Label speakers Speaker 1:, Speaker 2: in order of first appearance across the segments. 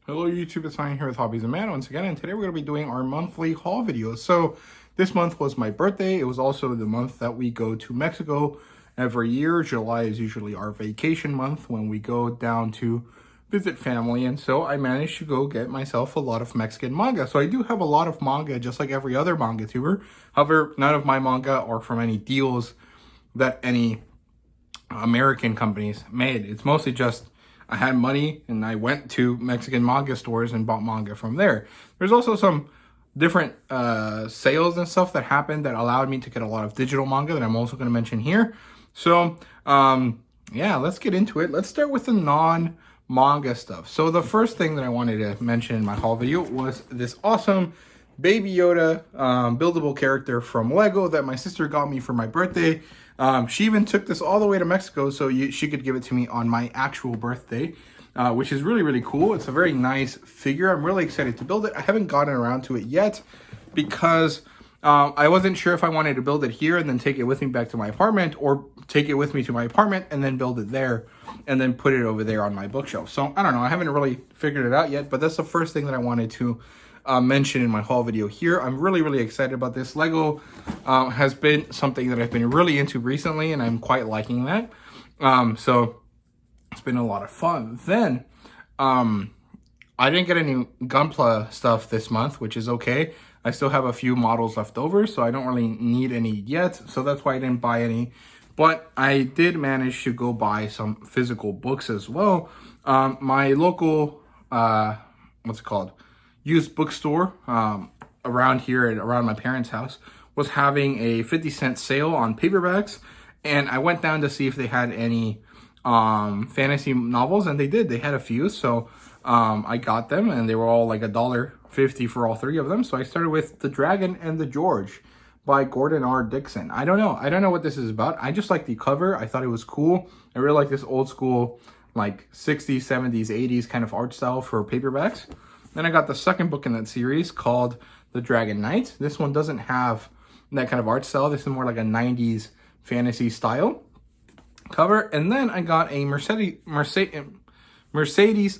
Speaker 1: Hello YouTube, it's Ryan here with Hobbies and Man once again, and today we're going to be doing our monthly haul videos. So this month was my birthday. It was also the month that we go to Mexico every year. July is usually our vacation month when we go down to visit family, and so I managed to go get myself a lot of Mexican manga. So I do have a lot of manga just like every other manga tuber. However, none of my manga are from any deals that any American companies made. It's mostly just I had money and I went to Mexican manga stores and bought manga from there. There's also some different sales and stuff that happened that allowed me to get a lot of digital manga that I'm also going to mention here. So yeah, let's get into it. Let's start with the non-manga stuff. So the first thing that I wanted to mention in my haul video was this awesome Baby Yoda buildable character from Lego that my sister got me for my birthday. She even took this all the way to Mexico so she could give it to me on my actual birthday, which is really, really cool. It's a very nice figure. I'm really excited to build it. I haven't gotten around to it yet because I wasn't sure if I wanted to build it here and then take it with me back to my apartment, or take it with me to my apartment and then build it there and then put it over there on my bookshelf. So I don't know. I haven't really figured it out yet, but that's the first thing that I wanted to mention in my haul video here. I'm really, really excited about this. Lego has been something that I've been really into recently, and I'm quite liking that. So it's been a lot of fun. Then I didn't get any Gunpla stuff this month, which is okay. I still have a few models left over, so I don't really need any yet. So that's why I didn't buy any. But I did manage to go buy some physical books as well. My local, what's it called? Used bookstore around here and around my parents' house was having a 50-cent sale on paperbacks, and I went down to see if they had any fantasy novels, and they did. They had a few, so I got them, and they were all like $1.50 for all three of them. So I started with The Dragon and the George by Gordon R. Dickson. I don't know what this is about. I just like the cover. I thought it was cool. I really like this old school like 60s, 70s, 80s kind of art style for paperbacks. Then I got the second book in that series called The Dragon Knight. This one doesn't have that kind of art style. This is more like a 90s fantasy style cover. And then I got a Mercedes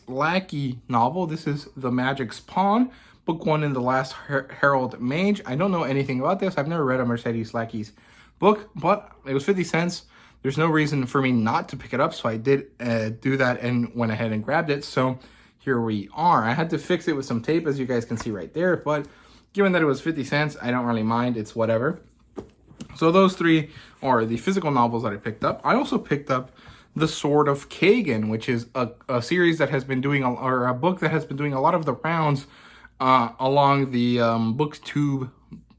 Speaker 1: Lackey novel. This is The Magic's Pawn, book one in the Last Herald Mage. I don't know anything about this. I've never read a Mercedes Lackey's book, but it was 50 cents. There's no reason for me not to pick it up, so I did do that and went ahead and grabbed it. So here we are. I had to fix it with some tape, as you guys can see right there, but given that it was 50 cents, I don't really mind. It's whatever. So those three are the physical novels that I picked up. I also picked up The Sword of Kagan, which is a series that has been doing, or a book that has been doing a lot of the rounds along the BookTube,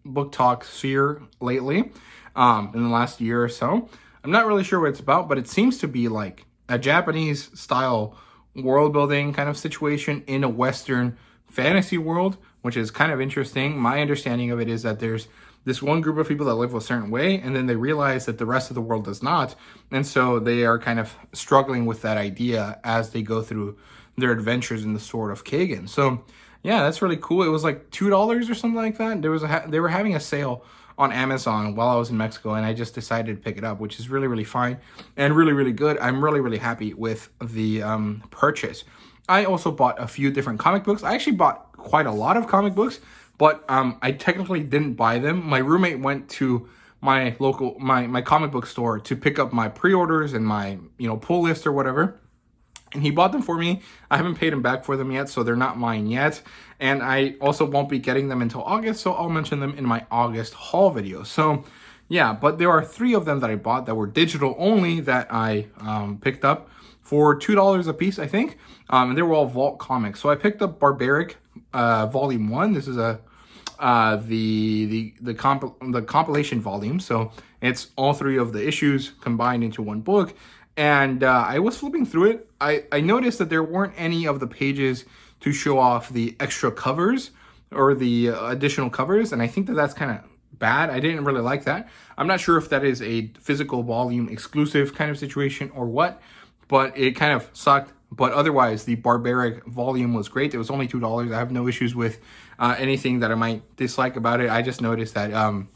Speaker 1: Book Talk sphere lately in the last year or so. I'm not really sure what it's about, but it seems to be like a Japanese style world building kind of situation in a Western fantasy world, which is kind of interesting. My understanding of it is that there's this one group of people that live a certain way, and then they realize that the rest of the world does not. And so they are kind of struggling with that idea as they go through their adventures in the Sword of Kagan. So yeah, that's really cool. It was like $2 or something like that. They were having a sale on Amazon while I was in Mexico, and I just decided to pick it up, which is really, really fine and really, really good. I'm really, really happy with the purchase. I also bought a few different comic books. I actually bought quite a lot of comic books, but I technically didn't buy them. My roommate went to my local, my comic book store to pick up my pre-orders and my, pull list or whatever. And he bought them for me. I haven't paid him back for them yet, so they're not mine yet. And I also won't be getting them until August, so I'll mention them in my August haul video. So yeah, but there are three of them that I bought that were digital only that I picked up for $2 a piece, I think. And they were all Vault comics. So I picked up Barbaric Volume 1. This is the compilation volume. So it's all three of the issues combined into one book. And I was flipping through it. I noticed that there weren't any of the pages to show off the extra covers or the additional covers. And I think that that's kind of bad. I didn't really like that. I'm not sure if that is a physical volume exclusive kind of situation or what, but it kind of sucked. But otherwise, the Barbaric volume was great. It was only $2. I have no issues with anything that I might dislike about it. I just noticed that I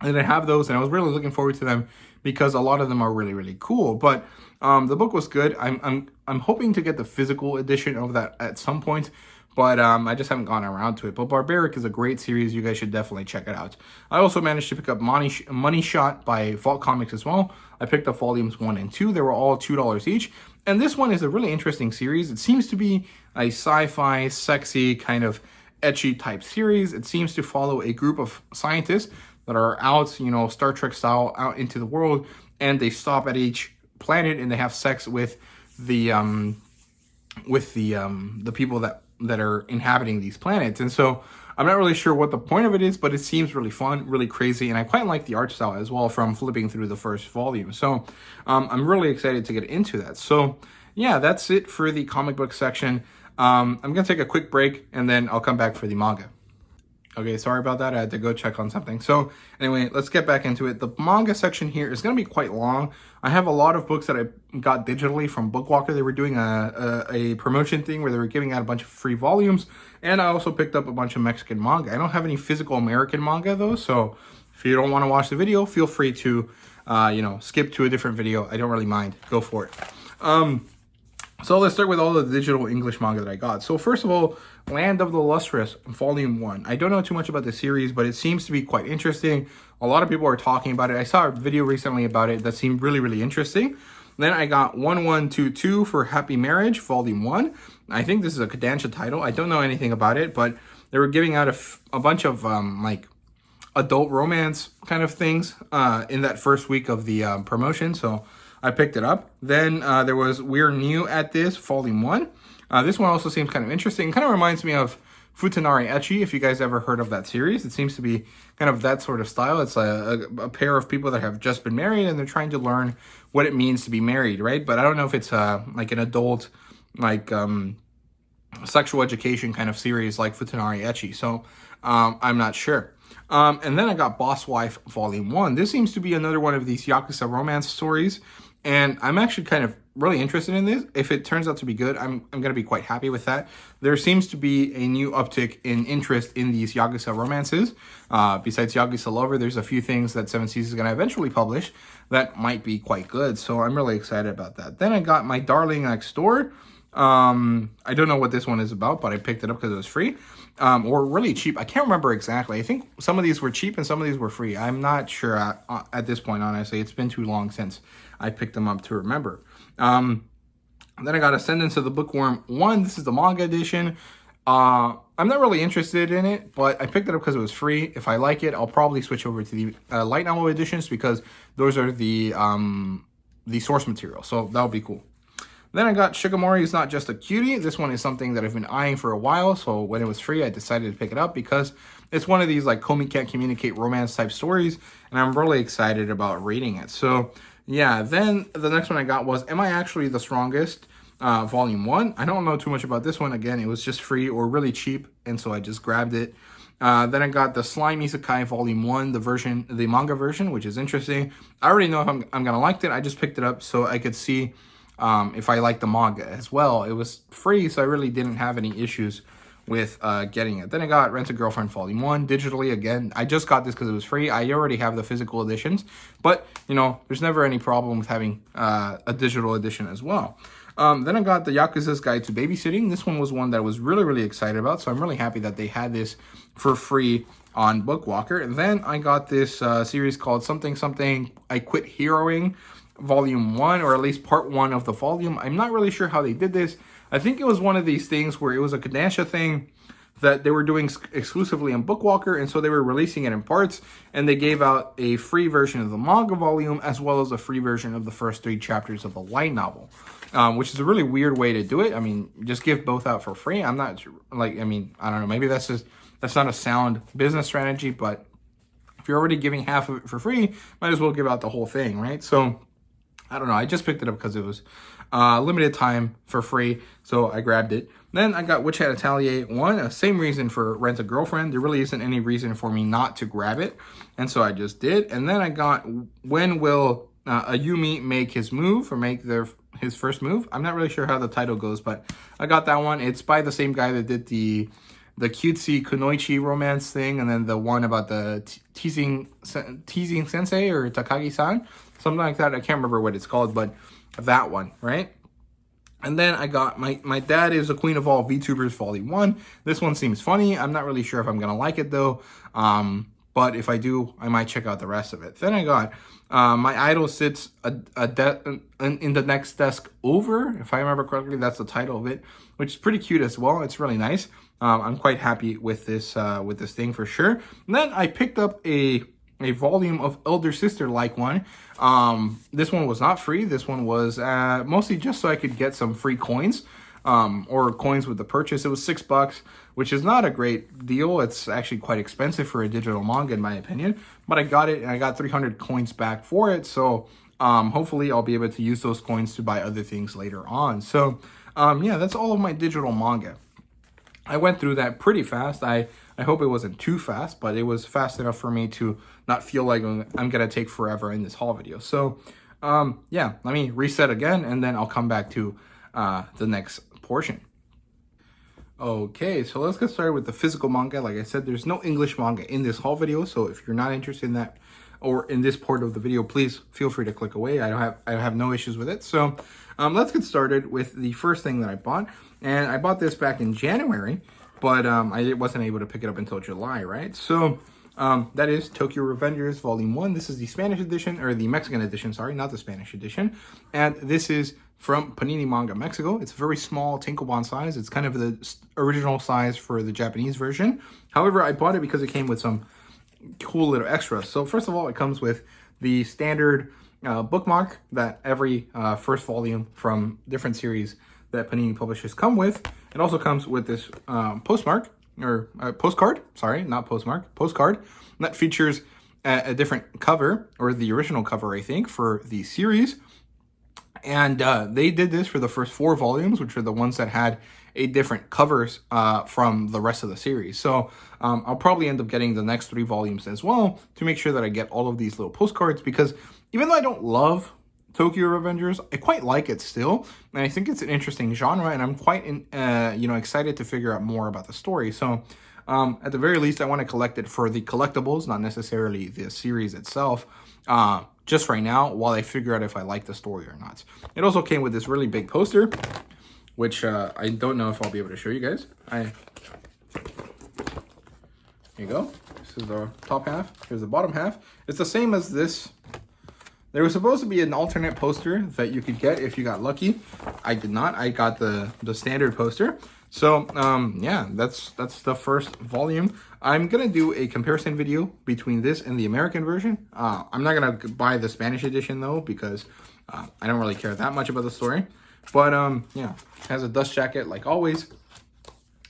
Speaker 1: didn't have those, and I was really looking forward to them because a lot of them are really, really cool. But The book was good. I'm hoping to get the physical edition of that at some point, but I just haven't gone around to it. But Barbaric is a great series. You guys should definitely check it out. I also managed to pick up Money Shot by Vault Comics as well. I picked up volumes 1 and 2. They were all $2 each. And this one is a really interesting series. It seems to be a sci-fi, sexy, kind of ecchi type series. It seems to follow a group of scientists that are out, you know, Star Trek style, out into the world, and they stop at each planet and they have sex with the people that are inhabiting these planets. And so I'm not really sure what the point of it is, but it seems really fun, really crazy, and I quite like the art style as well from flipping through the first volume. So I'm really excited to get into that. So yeah, that's it for the comic book section. I'm gonna take a quick break and then I'll come back for the manga. Okay, sorry about that. I had to go check on something. So anyway, let's get back into it. The manga section here is going to be quite long. I have a lot of books that I got digitally from Bookwalker. They were doing a promotion thing where they were giving out a bunch of free volumes. And I also picked up a bunch of Mexican manga. I don't have any physical American manga though. So if you don't want to watch the video, feel free to, skip to a different video. I don't really mind. Go for it. So let's start with all the digital English manga that I got. So first of all, Land of the Lustrous, Volume 1. I don't know too much about the series, but it seems to be quite interesting. A lot of people are talking about it. I saw a video recently about it that seemed really, really interesting. Then I got 1122 for Happy Marriage, Volume 1. I think this is a Kodansha title. I don't know anything about it, but they were giving out a bunch of adult romance kind of things in that first week of the promotion. So I picked it up. Then there was We're New at This, Volume 1. This one also seems kind of interesting. It kind of reminds me of Futanari Ecchi, if you guys ever heard of that series. It seems to be kind of that sort of style. It's a pair of people that have just been married and they're trying to learn what it means to be married, right? But I don't know if it's like an adult, sexual education kind of series like Futanari Ecchi. So I'm not sure. And then I got Boss Wife Volume 1. This seems to be another one of these Yakuza romance stories. And I'm actually kind of really interested in this. If it turns out to be good, I'm going to be quite happy with that. There seems to be a new uptick in interest in these Yakuza romances. Besides Yakuza Lover, there's a few things that Seven Seas is going to eventually publish that might be quite good. So I'm really excited about that. Then I got My Darling Next Door. I don't know what this one is about, but I picked it up because it was free. Or really cheap. I can't remember exactly. I think some of these were cheap and some of these were free. I'm not sure at this point, honestly. It's been too long since I picked them up to remember. Then I got Ascendance of the Bookworm 1. This is the manga edition. I'm not really interested in it, but I picked it up because it was free. If I like it, I'll probably switch over to the light novel editions because those are the source material. So that'll be cool. Then I got Shigemori is Not Just a Cutie. This one is something that I've been eyeing for a while. So when it was free, I decided to pick it up because it's one of these like Komi Can't Communicate romance type stories. And I'm really excited about reading it. So yeah, then the next one I got was Am I Actually the Strongest? Volume 1. I don't know too much about this one. Again, it was just free or really cheap. And so I just grabbed it. Then I got the Slime Isekai Volume 1, the manga version, which is interesting. I already know if I'm going to like it. I just picked it up so I could see if I like the manga as well. It was free, so I really didn't have any issues with getting it. Then I got Rent a Girlfriend Volume 1 digitally. Again, I just got this because it was free. I already have the physical editions, but there's never any problem with having a digital edition as well. Then I got the Yakuza's Guide to Babysitting. This one was one that I was really, really excited about, so I'm really happy that they had this for free on Bookwalker. And then I got this series called Something Something I Quit Heroing Volume 1, or at least Part 1 of the volume. I'm not really sure how they did this. I think it was one of these things where it was a Kodansha thing that they were doing exclusively on Bookwalker, and so they were releasing it in parts, and they gave out a free version of the manga volume as well as a free version of the first 3 chapters of the light novel, which is a really weird way to do it. I mean, just give both out for free. I'm not I don't know. Maybe that's not a sound business strategy, but if you're already giving half of it for free, might as well give out the whole thing, right? So I don't know. I just picked it up because it was limited time for free, so I grabbed it. Then I got Witch Hat Atelier 1. Same reason for Rent a Girlfriend. There really isn't any reason for me not to grab it, and so I just did. And then I got When Will Ayumi Make His Move, or make his first move? I'm not really sure how the title goes, but I got that one. It's by the same guy that did the cutesy Kunoichi romance thing, and then the one about the teasing sensei or Takagi-san, something like that. I can't remember what it's called, but that one, right? And then I got my Dad is a Queen of All VTubers Volume 1. This one seems funny. I'm not really sure if I'm going to like it, though. But if I do, I might check out the rest of it. Then I got My Idol Sits in the Next Desk Over. If I remember correctly, that's the title of it, which is pretty cute as well. It's really nice. I'm quite happy with this thing for sure. And then I picked up a volume of Elder Sister like one. This one was not free. This one was mostly just so I could get some free coins, or coins with the purchase. It was $6, which is not a great deal. It's actually quite expensive for a digital manga in my opinion, but I got it and I got 300 coins back for it. So hopefully I'll be able to use those coins to buy other things later on. So yeah, that's all of my digital manga. I went through that pretty fast. I hope it wasn't too fast, but it was fast enough for me to not feel like I'm going to take forever in this haul video. So, yeah, let me reset again, and then I'll come back to the next portion. Okay, so let's get started with the physical manga. Like I said, there's no English manga in this haul video, so if you're not interested in that or in this part of the video, please feel free to click away. I have no issues with it. So, let's get started with the first thing that I bought. And I bought this back in January, but I wasn't able to pick it up until July, right? So that is Tokyo Revengers Volume 1. This is the Spanish edition, or the Mexican edition, sorry, not the Spanish edition. And this is from Panini Manga Mexico. It's a very small Tankobon size. It's kind of the original size for the Japanese version. However, I bought it because it came with some cool little extras. So first of all, it comes with the standard bookmark that every first volume from different series that Panini publishers come with. It also comes with this postcard that features a different cover, or the original cover, I think, for the series. And they did this for the first 4 volumes, which are the ones that had a different covers from the rest of the series. So I'll probably end up getting the next 3 volumes as well to make sure that I get all of these little postcards, because even though I don't love Tokyo Revengers, I quite like it still, and I think it's an interesting genre, and I'm quite excited to figure out more about the story. So at the very least, I want to collect it for the collectibles, not necessarily the series itself, just right now, while I figure out if I like the story or not. It also came with this really big poster, which I don't know if I'll be able to show you guys. Here you go. This is the top half. Here's the bottom half. It's the same as this. There was supposed to be an alternate poster that you could get if you got lucky. I did not. I got the standard poster. So, yeah, that's the first volume. I'm going to do a comparison video between this and the American version. I'm not going to buy the Spanish edition, though, because I don't really care that much about the story. But, yeah, it has a dust jacket, like always.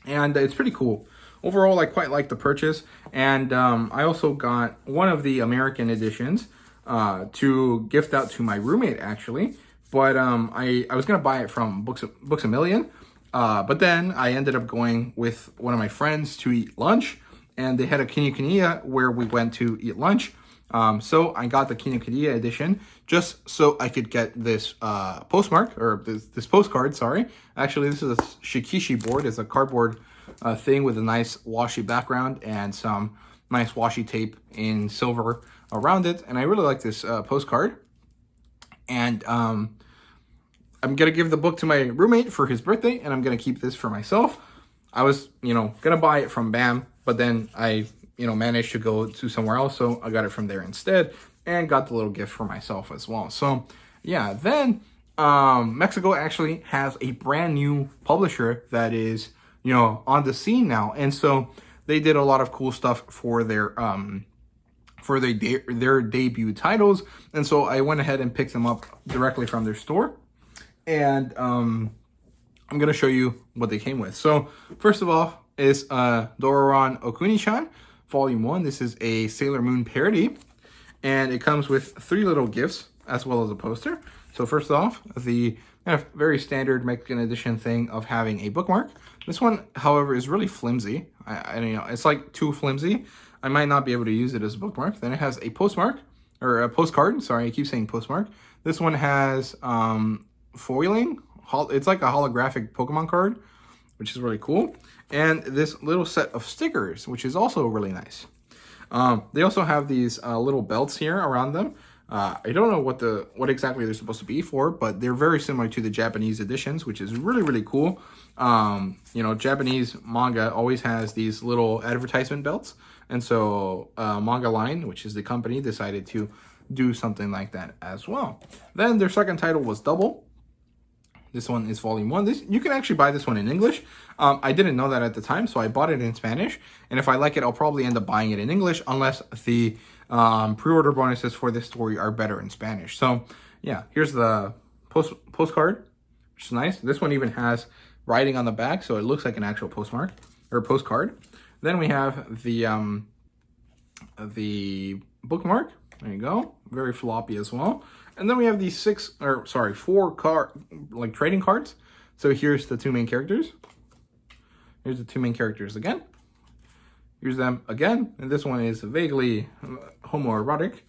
Speaker 1: And it's pretty cool. Overall, I quite like the purchase. And I also got one of the American editions to gift out to my roommate, actually, but I was gonna buy it from Books A Million, but then I ended up going with one of my friends to eat lunch, and they had a Kinokuniya where we went to eat lunch. So I got the Kinokuniya edition just so I could get this postmark, or this postcard. Sorry, actually, this is a shikishi board. It's a cardboard thing with a nice washi background and some nice washi tape in silver around it, and I really like this postcard. And I'm gonna give the book to my roommate for his birthday, and I'm gonna keep this for myself. I was, gonna buy it from BAM, but then I, managed to go to somewhere else, so I got it from there instead, and got the little gift for myself as well. So yeah, then Mexico actually has a brand new publisher that is, on the scene now, and so they did a lot of cool stuff for their debut titles, and so I went ahead and picked them up directly from their store, and I'm gonna show you what they came with. So first of all is Dororon Okuni-chan Volume 1. This is a Sailor Moon parody, and it comes with 3 little gifts as well as a poster. So first off, the kind of very standard Mexican edition thing of having a bookmark. This one, however, is really flimsy. It's like too flimsy. I might not be able to use it as a bookmark. Then it has a postmark, or a postcard. Sorry, I keep saying postmark. This one has foiling. It's like a holographic Pokemon card, which is really cool. And this little set of stickers, which is also really nice. They also have these little belts here around them. I don't know what exactly they're supposed to be for, but they're very similar to the Japanese editions, which is really, really cool. You know, Japanese manga always has these little advertisement belts. And so Manga Line, which is the company, decided to do something like that as well. Then their second title was Double. This one is volume 1. You can actually buy this one in English. I didn't know that at the time, so I bought it in Spanish. And if I like it, I'll probably end up buying it in English, unless the pre-order bonuses for this story are better in Spanish. So yeah, here's the postcard, which is nice. This one even has writing on the back, so it looks like an actual postmark or postcard. Then we have the bookmark. There you go. Very floppy as well. And then we have these 4 trading cards. So here's the 2 main characters. Here's the 2 main characters again. Here's them again. And this one is vaguely homoerotic.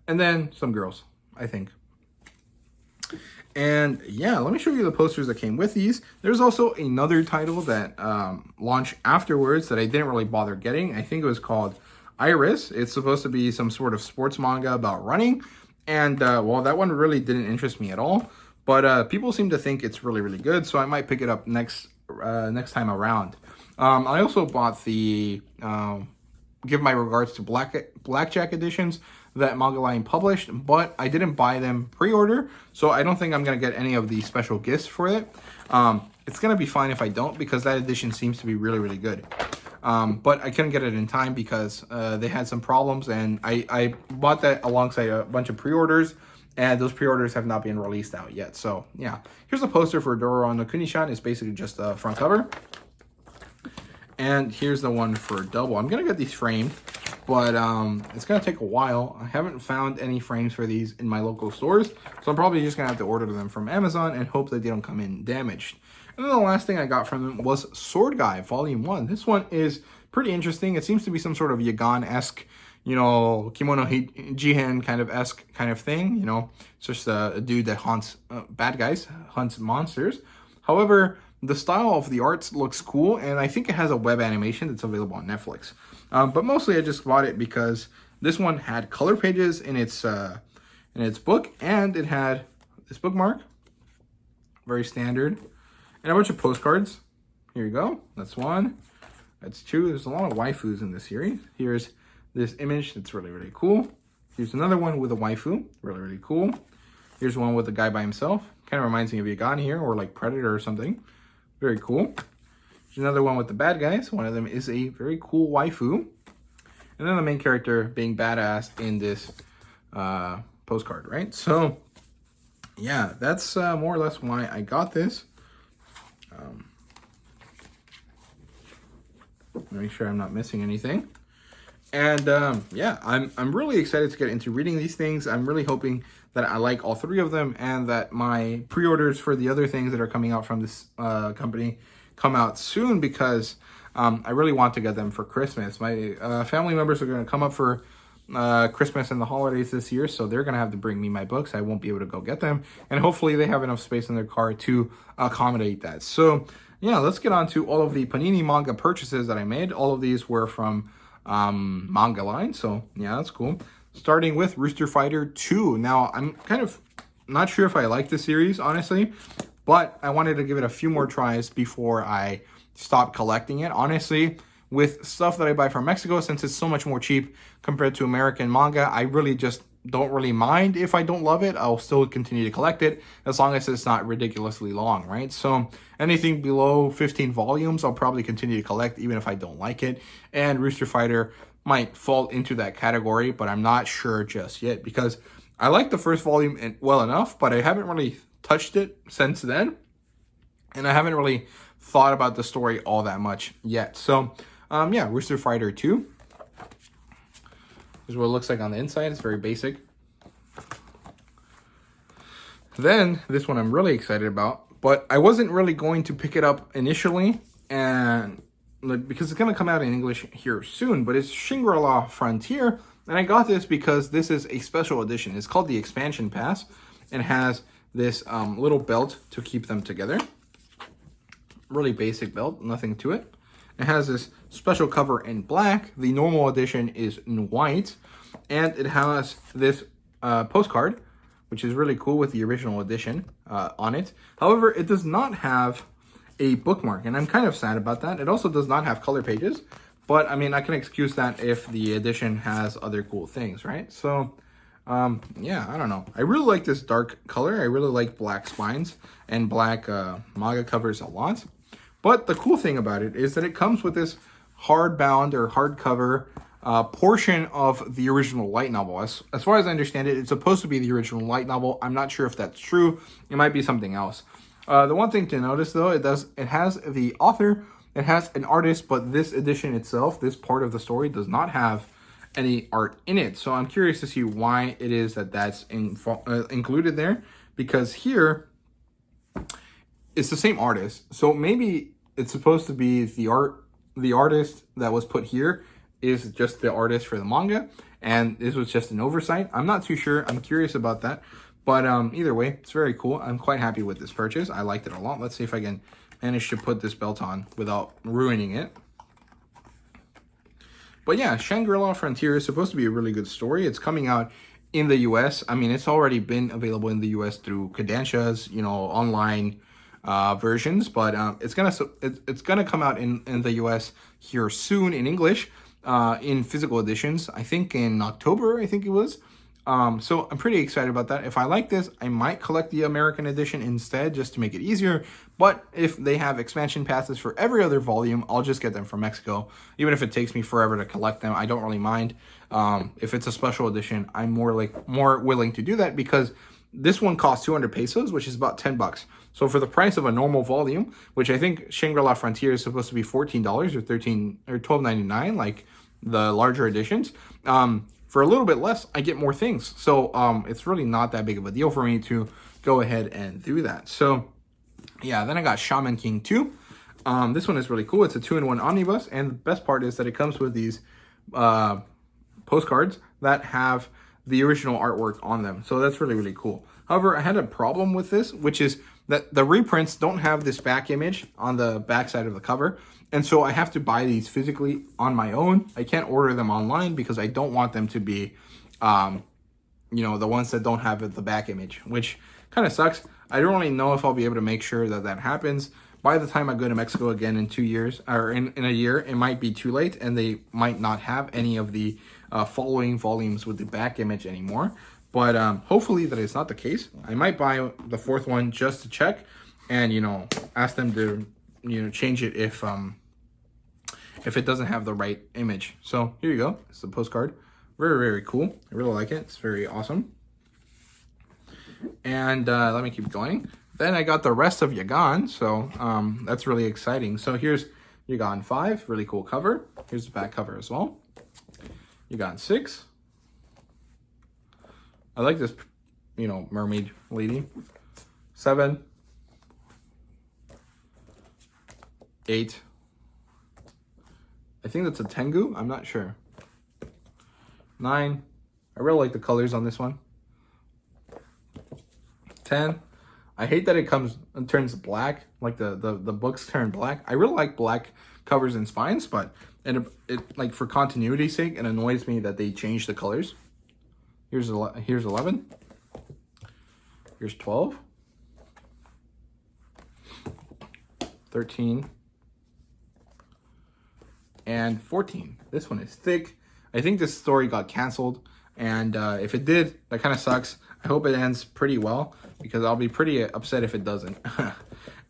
Speaker 1: And then some girls, I think. And yeah, let me show you the posters that came with these. There's also another title that launched afterwards that I didn't really bother getting. I think it was called Iris. It's supposed to be some sort of sports manga about running. And well, that one really didn't interest me at all. But people seem to think it's really, really good. So I might pick it up next time around. I also bought the Give My Regards to Blackjack editions that Manga Line published, but I didn't buy them pre-order, so I don't think I'm going to get any of the special gifts for it. It's going to be fine if I don't, because that edition seems to be really, really good. But I couldn't get it in time because they had some problems, and I bought that alongside a bunch of pre-orders, and those pre-orders have not been released out yet. So yeah, here's a poster for Doro no Kunishan. It's basically just the front cover. And here's the one for Double. I'm going to get these framed, but it's going to take a while. I haven't found any frames for these in my local stores, so I'm probably just going to have to order them from Amazon and hope that they don't come in damaged. And then the last thing I got from them was Sword Guy Volume 1. This one is pretty interesting. It seems to be some sort of Yagan-esque, you know, Kimono Jihen kind of thing. You know, it's just a dude that hunts bad guys, hunts monsters. However, the style of the art looks cool, and I think it has a web animation that's available on Netflix. But mostly I just bought it because this one had color pages in its book, and it had this bookmark, very standard, and a bunch of postcards. Here you go. That's 1. That's 2. There's a lot of waifus in this series. Here's this image that's really, really cool. Here's another one with a waifu. Really, really cool. Here's one with a guy by himself. Kind of reminds me of Yagan here, or like Predator or something. Very cool. There's another one with the bad guys. One of them is a very cool waifu. And then the main character being badass in this postcard, right? So, yeah, that's more or less why I got this. Make sure I'm not missing anything. And yeah, I'm really excited to get into reading these things. I'm really hoping that I like all 3 of them, and that my pre-orders for the other things that are coming out from this company come out soon, because I really want to get them for Christmas. My family members are going to come up for Christmas and the holidays this year, so they're going to have to bring me my books. I won't be able to go get them, and hopefully they have enough space in their car to accommodate that. So yeah, let's get on to all of the Panini manga purchases that I made. All of these were from Manga Line, so yeah, that's cool. Starting with Rooster Fighter 2. Now, I'm kind of not sure if I like this series, honestly, but I wanted to give it a few more tries before I stop collecting it. Honestly, with stuff that I buy from Mexico, since it's so much more cheap compared to American manga, I really just don't really mind if I don't love it. I'll still continue to collect it as long as it's not ridiculously long, right? So anything below 15 volumes, I'll probably continue to collect even if I don't like it. And Rooster Fighter might fall into that category, but I'm not sure just yet, because I like the first volume well enough, but I haven't really touched it since then, and I haven't really thought about the story all that much yet. So yeah, Rooster Fighter 2. Here's what it looks like on the inside. It's very basic. Then this one I'm really excited about, but I wasn't really going to pick it up initially, and because it's going to come out in English here soon, but it's Shangri-La Frontier, and I got this because this is a special edition. It's called the Expansion Pass, and has this little belt to keep them together. Really basic belt, nothing to it. It has this special cover in black. The normal edition is in white, and it has this postcard, which is really cool with the original edition on it. However, it does not have a bookmark, and I'm kind of sad about that. It also does not have color pages, but I mean, I can excuse that if the edition has other cool things, right? So, yeah, I don't know. I really like this dark color. I really like black spines and black manga covers a lot. But the cool thing about it is that it comes with this hardbound or hardcover portion of the original light novel. As far as I understand it, it's supposed to be the original light novel. I'm not sure if that's true. It might be something else. The one thing to notice, though, it has the author, it has an artist, but this edition itself, this part of the story, does not have any art in it. So I'm curious to see why it is that that's included there, because here it's the same artist. So maybe it's supposed to be the artist that was put here is just the artist for the manga, and this was just an oversight. I'm not too sure. I'm curious about that. But either way, it's very cool. I'm quite happy with this purchase. I liked it a lot. Let's see if I can manage to put this belt on without ruining it. But yeah, Shangri-La Frontier is supposed to be a really good story. It's coming out in the US. I mean, it's already been available in the US through Kodansha's, online versions, but it's gonna come out in the US here soon in English, in physical editions. I think in October, I think it was. So I'm pretty excited about that. If I like this, I might collect the American edition instead, just to make it easier. But if they have expansion passes for every other volume, I'll just get them from Mexico. Even if it takes me forever to collect them, I don't really mind. If it's a special edition, I'm more willing to do that, because this one costs 200 pesos, which is about $10. So for the price of a normal volume, which I think Shangri-La Frontier is supposed to be $14 or $12.99, like the larger editions, for a little bit less, I get more things. So it's really not that big of a deal for me to go ahead and do that. So yeah, then I got Shaman King 2. This one is really cool. It's a 2-in-1 omnibus, and the best part is that it comes with these postcards that have the original artwork on them. So that's really, really cool. However, I had a problem with this, which is that the reprints don't have this back image on the back side of the cover. And so I have to buy these physically on my own. I can't order them online because I don't want them to be, the ones that don't have the back image, which kind of sucks. I don't really know if I'll be able to make sure that that happens. By the time I go to Mexico again in 2 years, or in a year, it might be too late, and they might not have any of the following volumes with the back image anymore. But hopefully that is not the case. I might buy the fourth one just to check, and ask them to change it if it doesn't have the right image. So here you go. It's the postcard. Very, very cool. I really like it. It's very awesome. And let me keep going. Then I got the rest of Yagan, so that's really exciting. So here's Yagan 5, really cool cover. Here's the back cover as well. Yagan 6. I like this, mermaid lady. 7. 8. I think that's a Tengu. I'm not sure. 9. I really like the colors on this one. 10. I hate that it turns black, like the books turn black. I really like black covers and spines, but it like for continuity's sake, it annoys me that they change the colors. Here's 11. Here's 12. 13. And 14. This one is thick. I think this story got canceled, and if it did, that kind of sucks. I hope it ends pretty well, because I'll be pretty upset if it doesn't.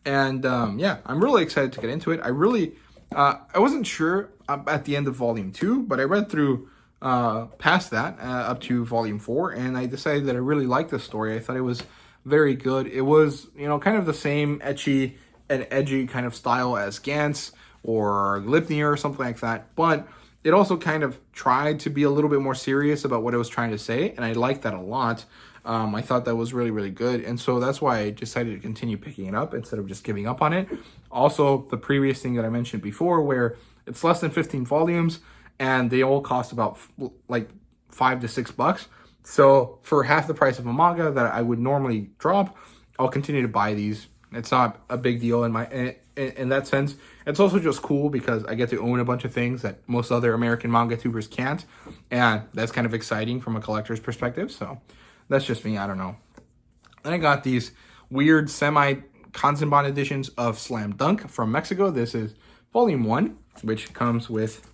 Speaker 1: And yeah, I'm really excited to get into it. I wasn't sure at the end of volume 2, but I read through past that up to volume 4, and I decided that I really liked the story. I thought it was very good. It was, kind of the same ecchi and edgy kind of style as Gantz or Glypnir or something like that, but it also kind of tried to be a little bit more serious about what it was trying to say, and I liked that a lot. I thought that was really, really good, and so that's why I decided to continue picking it up instead of just giving up on it. Also, the previous thing that I mentioned before, where it's less than 15 volumes, and they all cost about like $5 to $6. So for half the price of a manga that I would normally drop, I'll continue to buy these. It's not a big deal in that sense. It's also just cool because I get to own a bunch of things that most other American manga tubers can't, and that's kind of exciting from a collector's perspective. So That's just me, I don't know. Then I got these weird semi-Kanzenban editions of Slam Dunk from Mexico. This is volume 1, which comes with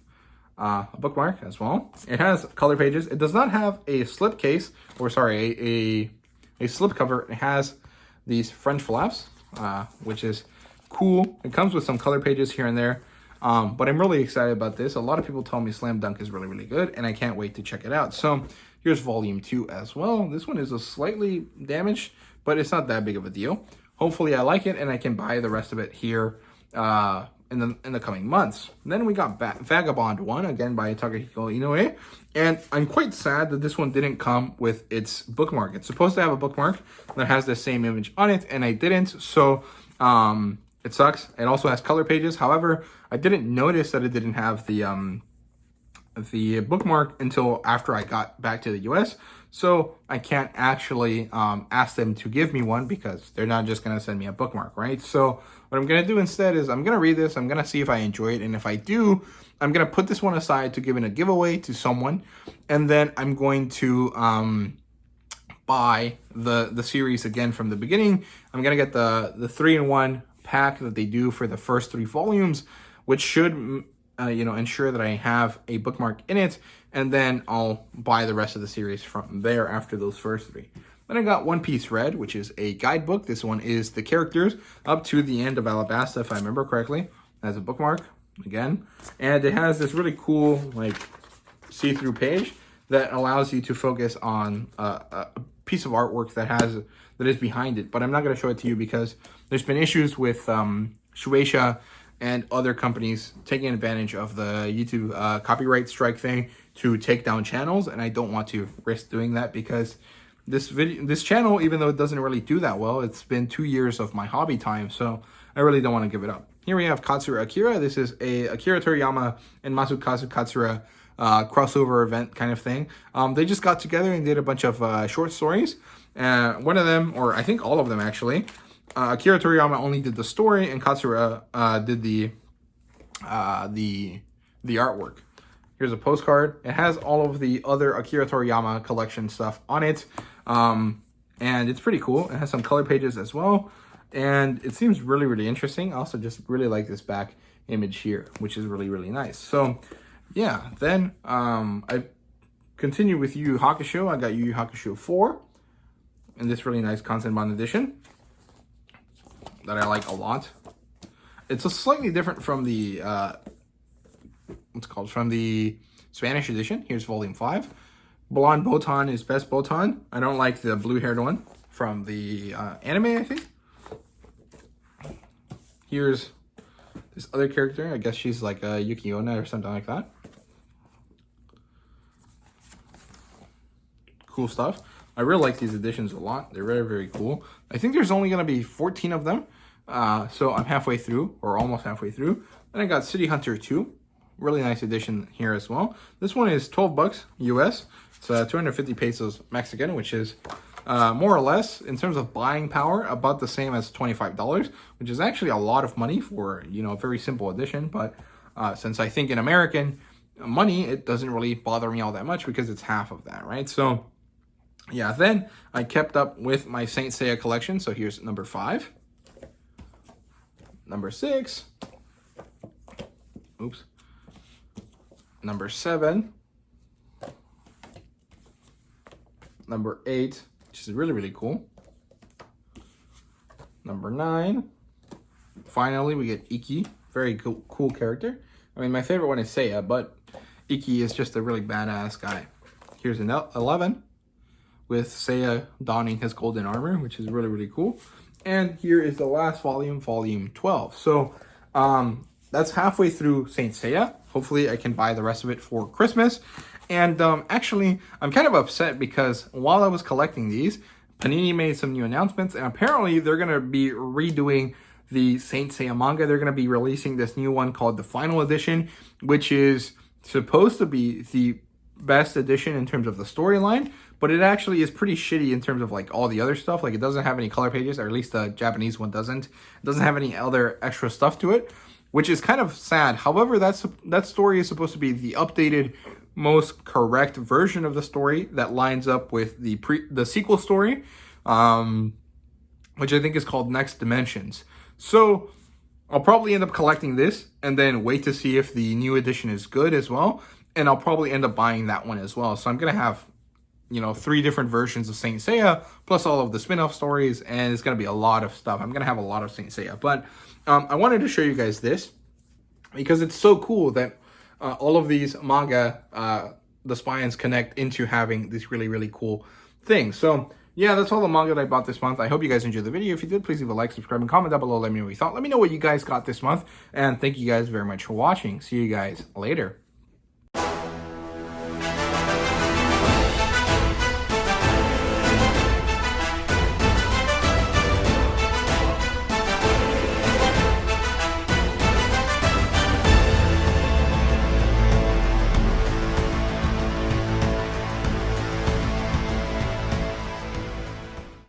Speaker 1: a bookmark as well. It has color pages. It does not have a slip case, or sorry, a slip cover. It has these French flaps, which is cool. It comes with some color pages here and there. But I'm really excited about this. A lot of people tell me Slam Dunk is really, really good, and I can't wait to check it out. So here's volume 2 as well. This one is a slightly damaged, but it's not that big of a deal. Hopefully I like it, and I can buy the rest of it here in the coming months. And then we got Vagabond 1, again by Takahiko Inoue. And I'm quite sad that this one didn't come with its bookmark. It's supposed to have a bookmark that has the same image on it, and I didn't. So it sucks. It also has color pages. However, I didn't notice that it didn't have the bookmark until after I got back to the US. So I can't actually ask them to give me one because they're not just going to send me a bookmark, right? So what I'm going to do instead is I'm going to read this. I'm going to see if I enjoy it. And if I do, I'm going to put this one aside to give it a giveaway to someone. And then I'm going to buy the series again from the beginning. I'm going to get the 3-in-1 pack that they do for the first 3 volumes, which should ensure that I have a bookmark in it, and then I'll buy the rest of the series from there after those first 3. Then I got One Piece Red, which is a guidebook. This one is the characters up to the end of Alabasta, if I remember correctly. It has a bookmark, again. And it has this really cool, like, see-through page that allows you to focus on a piece of artwork that is behind it. But I'm not going to show it to you because there's been issues with Shueisha and other companies taking advantage of the YouTube copyright strike thing to take down channels, and I don't want to risk doing that because this channel, even though it doesn't really do that well, it's been 2 years of my hobby time, so I really don't want to give it up. Here we have Katsura Akira. This is a Akira Toriyama and Masakazu Katsura crossover event kind of thing. They just got together and did a bunch of short stories. One of them, or I think all of them actually, Akira Toriyama only did the story, and Katsura did the artwork. Here's a postcard. It has all of the other Akira Toriyama collection stuff on it, and it's pretty cool. It has some color pages as well, and it seems really, really interesting. I also just really like this back image here, which is really, really nice. So, yeah. Then I continue with Yu Yu Hakusho. I got Yu Yu Hakusho 4 in this really nice Kanzenban edition that I like a lot. It's a slightly different from the from the Spanish edition. Here's volume 5. Blonde Botan is best Botan. I don't like the blue-haired one from the anime, I think. Here's this other character. I guess she's like a Yuki Onna or something like that. Cool stuff. I really like these editions a lot. They're very, very cool. I think there's only going to be 14 of them. So I'm halfway through, or almost halfway through. Then I got City Hunter 2. Really nice edition here as well. This one is 12 bucks US. It's 250 pesos Mexican, which is more or less, in terms of buying power, about the same as $25, which is actually a lot of money for, a very simple edition. But since I think in American money, it doesn't really bother me all that much because it's half of that, right? So, yeah, then I kept up with my Saint Seiya collection. So here's number 5. Number 6. Oops. Number 7. Number 8, which is really, really cool. Number 9. Finally, we get Ikki. Very cool character. I mean, my favorite one is Seiya, but Ikki is just a really badass guy. Here's an 11 with Seiya donning his golden armor, which is really, really cool. And here is the last volume, volume 12. So that's halfway through Saint Seiya. Hopefully I can buy the rest of it for Christmas. And actually, I'm kind of upset because while I was collecting these, Panini made some new announcements, and apparently they're going to be redoing the Saint Seiya manga. They're going to be releasing this new one called the Final Edition, which is supposed to be the best edition in terms of the storyline, but it actually is pretty shitty in terms of like all the other stuff. Like, it doesn't have any color pages, or at least the Japanese one doesn't. It doesn't have any other extra stuff to it, which is kind of sad. However, that story is supposed to be the updated most correct version of the story that lines up with the sequel story, which I think is called Next Dimensions. So I'll probably end up collecting this and then wait to see if the new edition is good as well. And I'll probably end up buying that one as well. So I'm going to have, 3 different versions of Saint Seiya, plus all of the spin-off stories, and it's going to be a lot of stuff. I'm going to have a lot of Saint Seiya. But I wanted to show you guys this because it's so cool that all of these manga, the spines connect into having these really, really cool things. So yeah, that's all the manga that I bought this month. I hope you guys enjoyed the video. If you did, please leave a like, subscribe, and comment down below. Let me know what you thought. Let me know what you guys got this month. And thank you guys very much for watching. See you guys later.